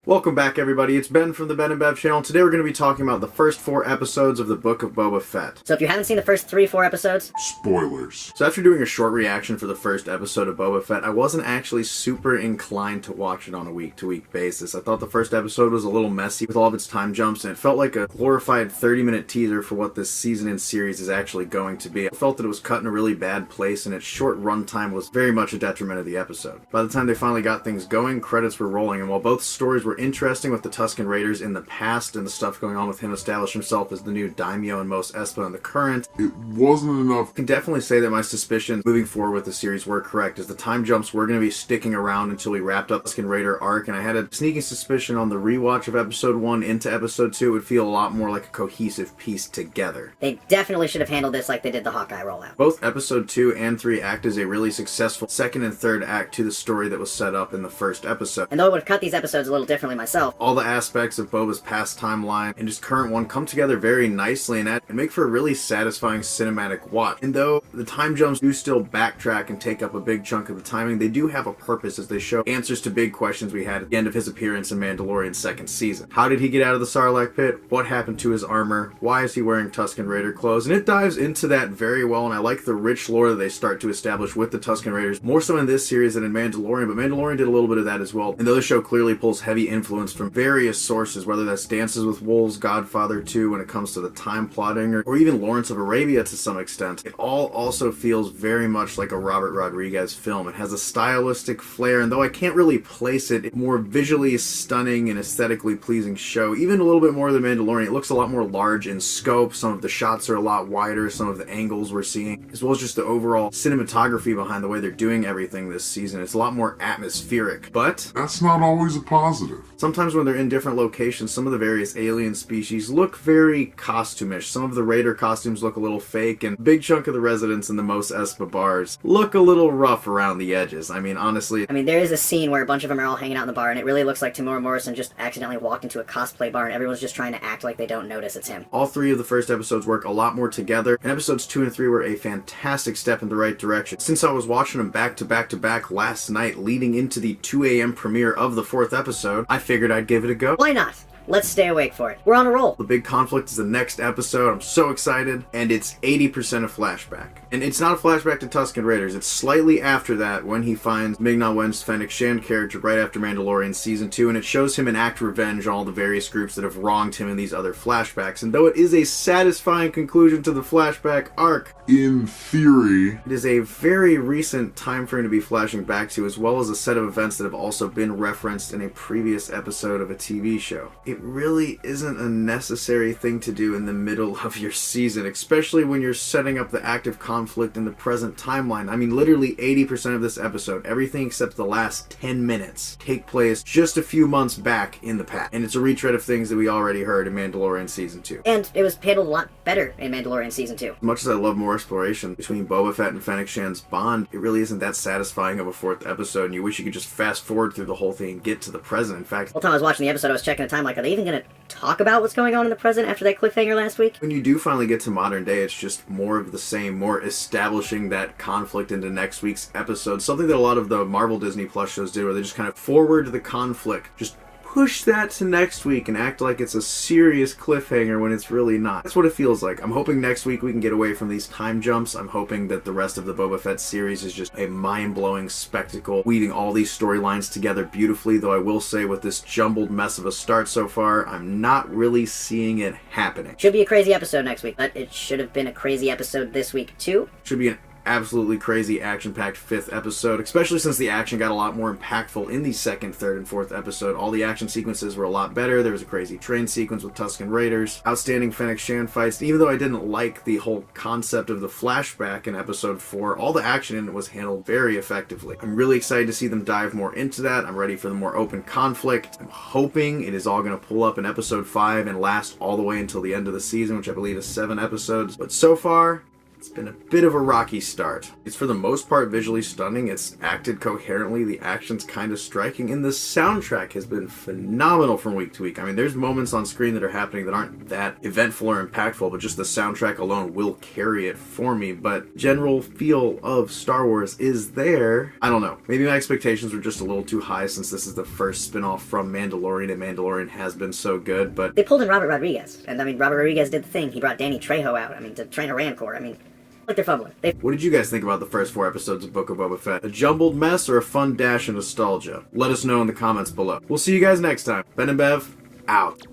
Welcome back, everybody. It's Ben from the Ben and Bev channel. Today we're going to be talking about the first 4 episodes of the Book of Boba Fett. So if you haven't seen the first 3-4 episodes... Spoilers. So after doing a short reaction for the first episode of Boba Fett, I wasn't actually super inclined to watch it on a week-to-week basis. I thought the first episode was a little messy with all of its time jumps, and it felt like a glorified 30-minute teaser for what this season and series is actually going to be. I felt that it was cut in a really bad place, and its short runtime was very much a detriment of the episode. By the time they finally got things going, credits were rolling, and while both stories were interesting with the Tusken Raiders in the past and the stuff going on with him establish himself as the new daimyo and Mos Espa in the current, It wasn't enough. I can definitely say that my suspicions moving forward with the series were correct, as the time jumps were going to be sticking around until we wrapped up the Tusken Raider arc, and I had a sneaking suspicion on the rewatch of episode 1 into episode 2 it would feel a lot more like a cohesive piece together. They definitely should have handled this like they did the Hawkeye rollout. Both episode 2 and 3 act as a really successful second and third act to the story that was set up in the first episode. And though I would have cut these episodes a little differently myself, All the aspects of Boba's past timeline and his current one come together very nicely and make for a really satisfying cinematic watch. And though the time jumps do still backtrack and take up a big chunk of the timing, they do have a purpose as they show answers to big questions we had at the end of his appearance in Mandalorian's second season. How did he get out of the Sarlacc pit? What happened to his armor? Why is he wearing Tusken Raider clothes? And it dives into that very well, and I like the rich lore that they start to establish with the Tusken Raiders, more so in this series than in Mandalorian, but Mandalorian did a little bit of that as well. And though the show clearly pulls heavy influence from various sources, whether that's Dances with Wolves, Godfather 2 when it comes to the time plotting, or even Lawrence of Arabia to some extent, it all also feels very much like a Robert Rodriquez film. It has a stylistic flair, and though I can't really place it, it's a more visually stunning and aesthetically pleasing show, even a little bit more than Mandalorian. It looks a lot more large in scope, some of the shots are a lot wider, some of the angles we're seeing, as well as just the overall cinematography behind the way they're doing everything this season. It's a lot more atmospheric, but That's not always a positive. sometimes when they're in different locations, some of the various alien species look very costumish. Some of the Raider costumes look a little fake, and a big chunk of the residents in the Mos Espa bars look a little rough around the edges. I mean, honestly, there is a scene where a bunch of them are all hanging out in the bar, and it really looks like Temuera Morrison just accidentally walked into a cosplay bar, and everyone's just trying to act like they don't notice it's him. all 3 of the first episodes work a lot more together, and episodes 2 and 3 were a fantastic step in the right direction. Since I was watching them back to back to back last night leading into the 2 a.m. premiere of the 4th episode, I figured I'd give it a go. Why not? Let's stay awake for it. We're on a roll. The big conflict is the next episode. I'm so excited. And it's 80% a flashback. And it's not a flashback to Tusken Raiders. It's slightly after that when he finds Ming-Na Wen's Fennec Shand character right after Mandalorian Season 2. And it shows him enact revenge on all the various groups that have wronged him in these other flashbacks. And though it is a satisfying conclusion to the flashback arc, In theory, it is a very recent time frame to be flashing back to, as well as a set of events that have also been referenced in a previous episode of a TV show. It really isn't a necessary thing to do in the middle of your season, especially when you're setting up the active conflict in the present timeline. I mean, literally 80% of this episode, everything except the last 10 minutes, take place just a few months back in the past. And it's a retread of things that we already heard in Mandalorian Season 2. And it was handled a lot better in Mandalorian Season 2. As much as I love more exploration between Boba Fett and Fennec Shand's bond, it really isn't that satisfying of a 4th episode, and you wish you could just fast forward through the whole thing and get to the present. In fact, The whole time I was watching the episode, I was checking the time like, are they even going to talk about what's going on in the present after that cliffhanger last week? when you do finally get to modern day, it's just more of the same, more establishing that conflict into next week's episode. Something that a lot of the Marvel Disney Plus shows did, where they just kind of forward the conflict, just push that to next week and act like it's a serious cliffhanger when it's really not. That's what it feels like. I'm hoping next week we can get away from these time jumps. I'm hoping that the rest of the Boba Fett series is just a mind-blowing spectacle, weaving all these storylines together beautifully, though I will say with this jumbled mess of a start so far, I'm not really seeing it happening. Should be a crazy episode next week, but it should have been a crazy episode this week too. Should be an absolutely crazy action-packed 5th episode, especially since the action got a lot more impactful in the 2nd, 3rd, and 4th episode. All the action sequences were a lot better. There was a crazy train sequence with Tusken Raiders, outstanding Fennec Shand fights. Even though I didn't like the whole concept of the flashback in episode 4, all the action in it was handled very effectively. I'm really excited to see them dive more into that. I'm ready for the more open conflict. I'm hoping it is all going to pull up in episode 5 and last all the way until the end of the season, which I believe is 7 episodes. But so far, It's been a bit of a rocky start. It's for the most part visually stunning, it's acted coherently, the action's kind of striking, and the soundtrack has been phenomenal from week to week. I mean, there's moments on screen that are happening that aren't that eventful or impactful, but just the soundtrack alone will carry it for me. But general feel of Star Wars is there. I don't know. Maybe my expectations were just a little too high since this is the first spin-off from Mandalorian, and Mandalorian has been so good, but They pulled in Robert Rodriguez, and I mean, Robert Rodriguez did the thing. He brought Danny Trejo out, I mean, to train a Rancor. I mean, like they're fumbling. what did you guys think about the first 4 episodes of Book of Boba Fett? A jumbled mess or a fun dash of nostalgia? Let us know in the comments below. We'll see you guys next time. Ben and Bev, out.